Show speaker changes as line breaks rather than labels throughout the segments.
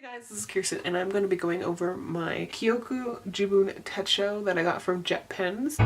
Guys, this is Kirsten and I'm going to be going over my Kokuyo Jibun Techo that I got from Jet Pens.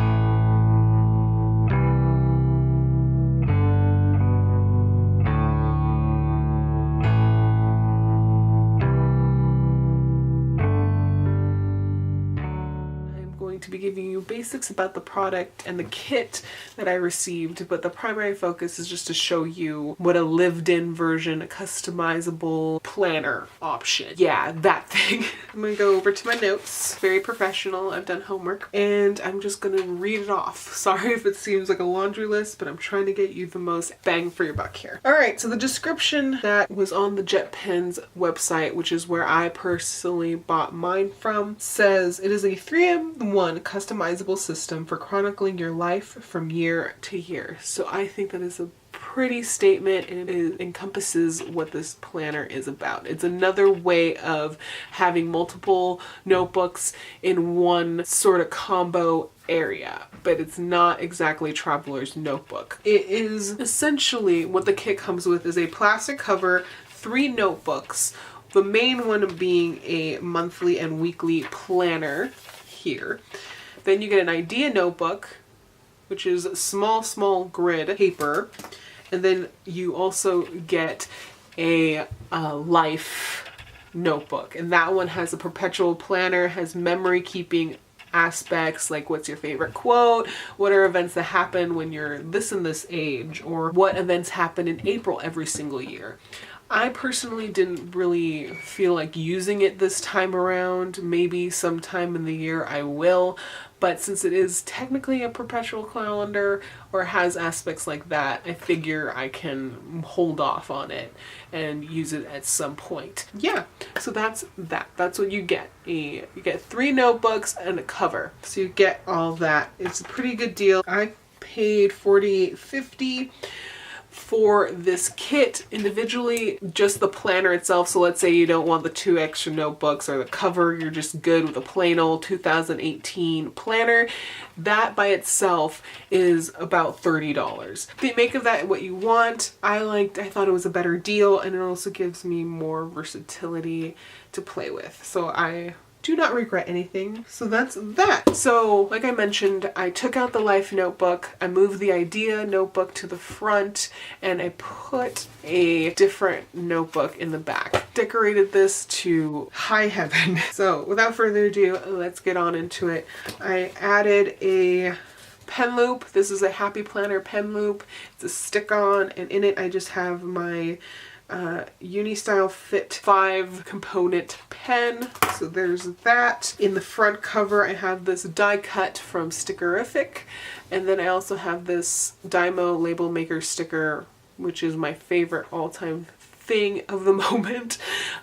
To be giving you basics about the product and the kit that I received, but the primary focus is just to show you what a lived-in version, a customizable planner option. Yeah, that thing. I'm gonna go over to my notes. Very professional. I've done homework and I'm just gonna read it off. Sorry if it seems like a laundry list, but I'm trying to get you the most bang for your buck here. Alright, so the description that was on the Jet Pens website, which is where I personally bought mine from, says it is a 3-in-1 customizable system for chronicling your life from year to year. So I think that is a pretty statement and it encompasses what this planner is about. It's another way of having multiple notebooks in one sort of combo area, but it's not exactly Traveler's Notebook. It is essentially what the kit comes with is a plastic cover, 3 notebooks, the main one being a monthly and weekly planner here. Then you get an idea notebook, which is small grid paper. And then you also get a life notebook. And that one has a perpetual planner, has memory keeping aspects like what's your favorite quote, what are events that happen when you're this age, or what events happen in April every single year. I personally didn't really feel like using it this time around. Maybe sometime in the year I will, but since it is technically a perpetual calendar or has aspects like that, I figure I can hold off on it and use it at some point. Yeah, so that's that. That's what you get. You get 3 notebooks and a cover. So you get all that. It's a pretty good deal. I paid $48.50 for this kit individually, just the planner itself. So let's say you don't want the 2 extra notebooks or the cover, you're just good with a plain old 2018 planner. That by itself is about $30. They make of that what you want. I thought it was a better deal, and it also gives me more versatility to play with. So I do not regret anything. So that's that. So like I mentioned, I took out the life notebook, I moved the idea notebook to the front, and I put a different notebook in the back. Decorated this to high heaven. So without further ado, let's get on into it. I added a pen loop. This is a Happy Planner pen loop. It's a stick-on, and in it I just have my Uni-Style Fit 5 component pen. So there's that. In the front cover I have this die cut from Stickerific, and then I also have this Dymo label maker sticker, which is my favorite all-time thing of the moment.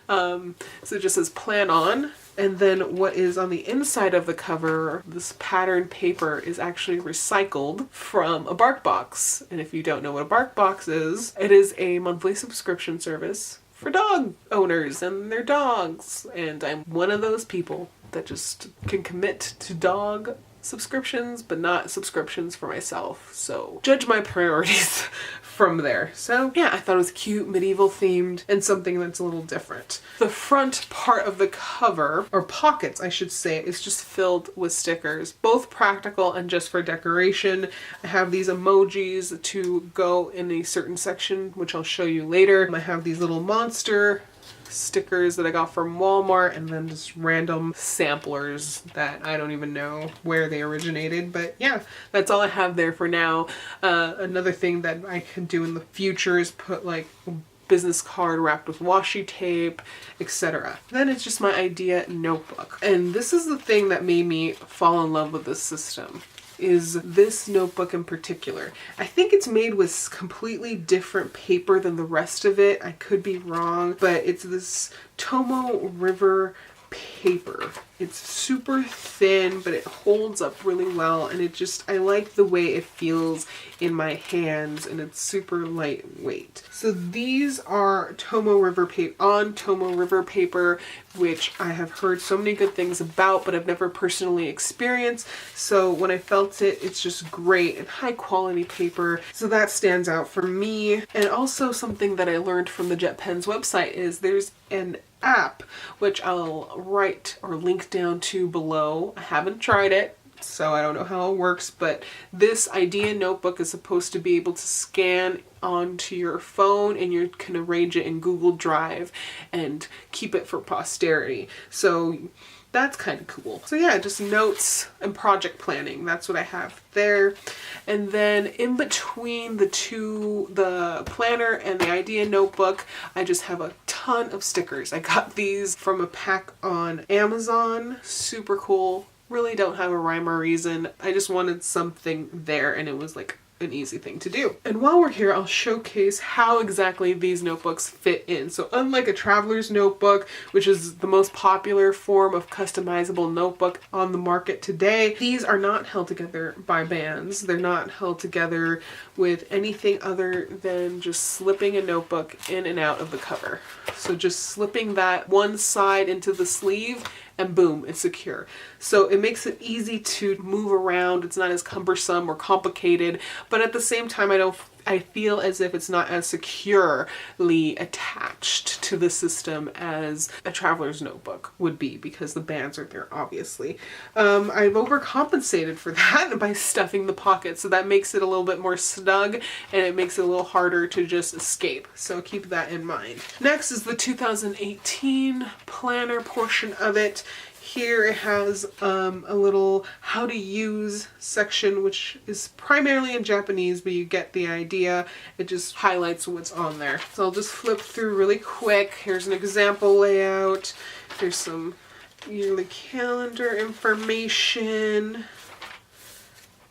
So it just says plan on. And then what is on the inside of the cover, this patterned paper, is actually recycled from a Bark Box. And if you don't know what a Bark Box is, it is a monthly subscription service for dog owners and their dogs. And I'm one of those people that just can commit to dog subscriptions, but not subscriptions for myself. So judge my priorities from there. So yeah, I thought it was cute, medieval themed, and something that's a little different. The front part of the cover, or pockets I should say, is just filled with stickers, both practical and just for decoration. I have these emojis to go in a certain section, which I'll show you later. I have these little monster stickers that I got from Walmart, and then just random samplers that I don't even know where they originated, but yeah, that's all I have there for now. Another thing that I can do in the future is put like a business card wrapped with washi tape, etc. Then it's just my idea notebook, and this is the thing that made me fall in love with this system. Is this notebook in particular. I think it's made with completely different paper than the rest of it. I could be wrong, but it's this Tomoe River paper. It's super thin, but it holds up really well, and I like the way it feels in my hands, and it's super lightweight. So these are Tomoe River paper, which I have heard so many good things about, but I've never personally experienced. So when I felt it, it's just great and high quality paper. So that stands out for me. And also something that I learned from the Jet Pens website is there's an app, which I'll write or link down to below. I haven't tried it, so I don't know how it works, but this idea notebook is supposed to be able to scan onto your phone, and you can arrange it in Google Drive and keep it for posterity. So that's kind of cool. So yeah, just notes and project planning. That's what I have there. And then in between the two, the planner and the idea notebook, I just have a ton of stickers. I got these from a pack on Amazon. Super cool. Really don't have a rhyme or reason. I just wanted something there, and it was like an easy thing to do. And while we're here, I'll showcase how exactly these notebooks fit in. So unlike a traveler's notebook, which is the most popular form of customizable notebook on the market today, these are not held together by bands. They're not held together with anything other than just slipping a notebook in and out of the cover. So just slipping that one side into the sleeve, and boom, it's secure. So it makes it easy to move around. It's not as cumbersome or complicated, but at the same time, I feel as if it's not as securely attached to the system as a traveler's notebook would be, because the bands are there, obviously. I've overcompensated for that by stuffing the pockets, so that makes it a little bit more snug, and it makes it a little harder to just escape. So keep that in mind. Next is the 2018 planner portion of it. Here it has a little how to use section, which is primarily in Japanese, but you get the idea. It just highlights what's on there. So I'll just flip through really quick. Here's an example layout. Here's some yearly calendar information.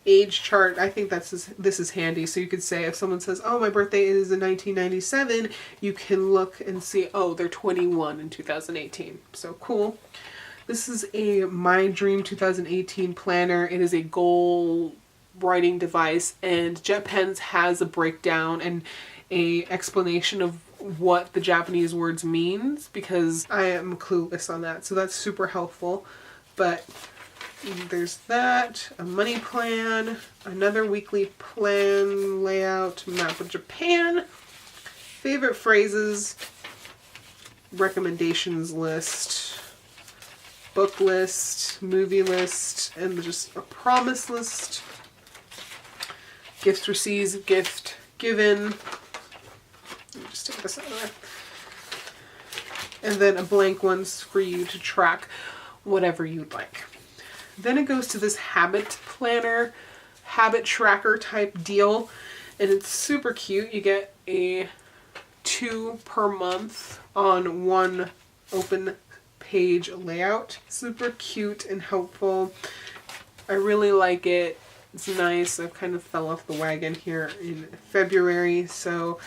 Age chart. I think this is handy. So you could say if someone says, oh, my birthday is in 1997, you can look and see, oh, they're 21 in 2018. So cool. This is a My Dream 2018 planner. It is a goal writing device, and JetPens has a breakdown and a explanation of what the Japanese words means, because I am clueless on that. So that's super helpful. But there's that, a money plan, another weekly plan layout, map of Japan, favorite phrases, recommendations list, book list, movie list, and just a promise list, gifts received, gift given. Let me just take this out of there. And then a blank ones for you to track whatever you'd like. Then it goes to this habit planner, habit tracker type deal, and it's super cute. You get a 2 per month on one open page layout. Super cute and helpful. I really like it. It's nice. I kind of fell off the wagon here in February, so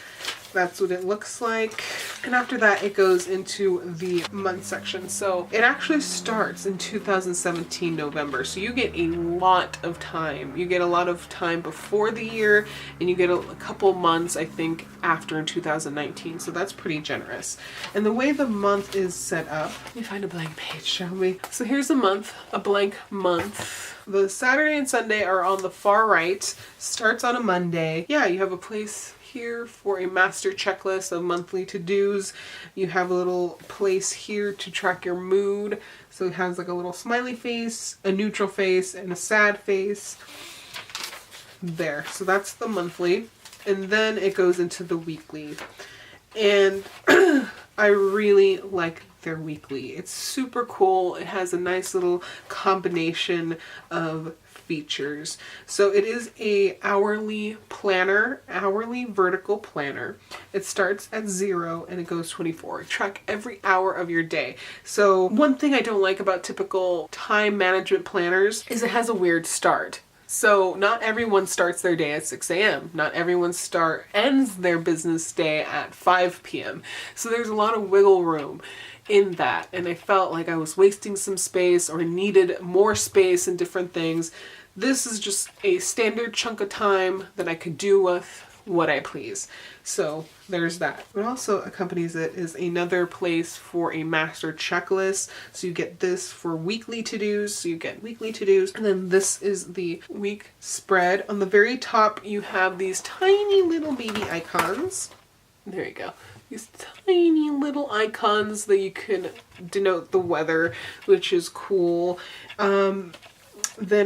that's what it looks like. And after that, it goes into the month section. So it actually starts in 2017 November. So you get a lot of time. You get a lot of time before the year, and you get a couple months, I think, after in 2019. So that's pretty generous. And the way the month is set up, let me find a blank page, shall we? So here's a month, a blank month. The Saturday and Sunday are on the far right. Starts on a Monday. Yeah, you have a place here for a master checklist of monthly to-dos. You have a little place here to track your mood. So it has like a little smiley face, a neutral face, and a sad face. There. So that's the monthly. And then it goes into the weekly. And I really like their weekly. It's super cool. It has a nice little combination of features. So it is a hourly planner, hourly vertical planner. It starts at 0 and it goes 24. Track every hour of your day. So one thing I don't like about typical time management planners is it has a weird start. So not everyone starts their day at 6 a.m. Not everyone ends their business day at 5 p.m. So there's a lot of wiggle room in that, and I felt like I was wasting some space or needed more space and different things. This is just a standard chunk of time that I could do with what I please. So there's that. What also accompanies it is another place for a master checklist. So you get this for weekly to-dos. So you get weekly to-dos. And then this is the week spread. On the very top, you have these tiny little baby icons. There you go. these tiny little icons that you can denote the weather, which is cool. Then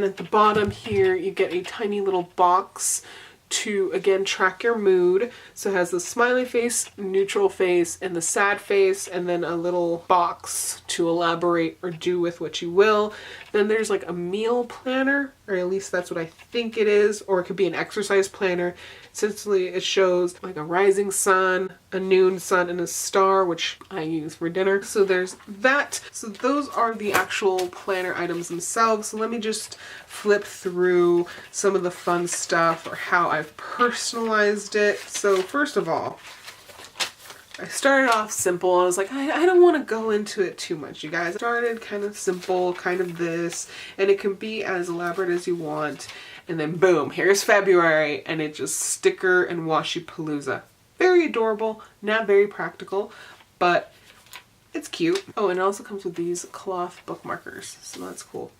at the bottom here, you get a tiny little box to, again, track your mood. So it has the smiley face, neutral face, and the sad face, and then a little box to elaborate or do with what you will. Then there's like a meal planner, or at least that's what I think it is, or it could be an exercise planner. Essentially, it shows like a rising sun, a noon sun, and a star, which I use for dinner. So there's that. So those are the actual planner items themselves. So let me just flip through some of the fun stuff or how I've personalized it. So first of all, I started off simple. I was like, I don't want to go into it too much, you guys. I started kind of simple, kind of this, and it can be as elaborate as you want. And then boom, here's February, and it just sticker and washi palooza. Very adorable, not very practical, but it's cute. Oh, and it also comes with these cloth bookmarkers, so that's cool.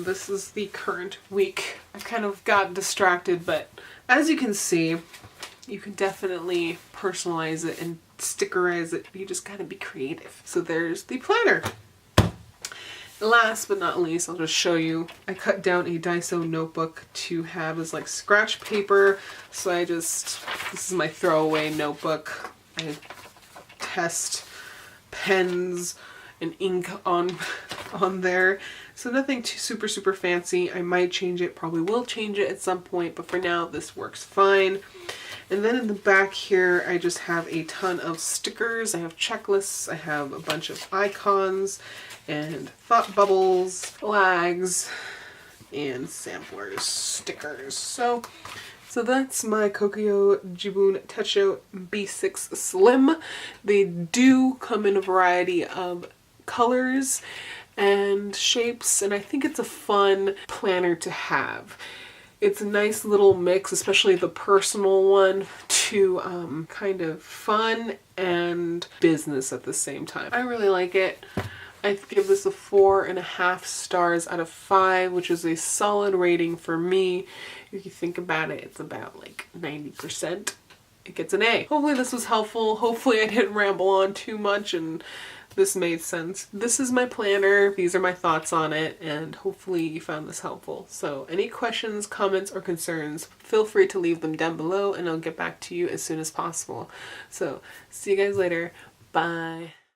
This is the current week. I kind of got distracted, but as you can see, you can definitely personalize it and stickerize it. You just gotta be creative. So there's the planner. Last but not least, I'll just show you. I cut down a Daiso notebook to have as like scratch paper. So this is my throwaway notebook. I test pens and ink on there. So nothing too super fancy. I might change it, probably will change it at some point, but for now this works fine. And then in the back here, I just have a ton of stickers. I have checklists, I have a bunch of icons and thought bubbles, flags, and samplers, stickers. So that's my Kokuyo Jibun Techo B6 Slim. They do come in a variety of colors and shapes, and I think it's a fun planner to have. It's a nice little mix, especially the personal one, to kind of fun and business at the same time. I really like it. I give this a 4.5 stars out of 5, which is a solid rating for me. If you think about it, it's about like 90%. It gets an A. Hopefully this was helpful. Hopefully I didn't ramble on too much and this made sense. This is my planner. These are my thoughts on it, and hopefully you found this helpful. So any questions, comments, or concerns, feel free to leave them down below and I'll get back to you as soon as possible. So see you guys later. Bye.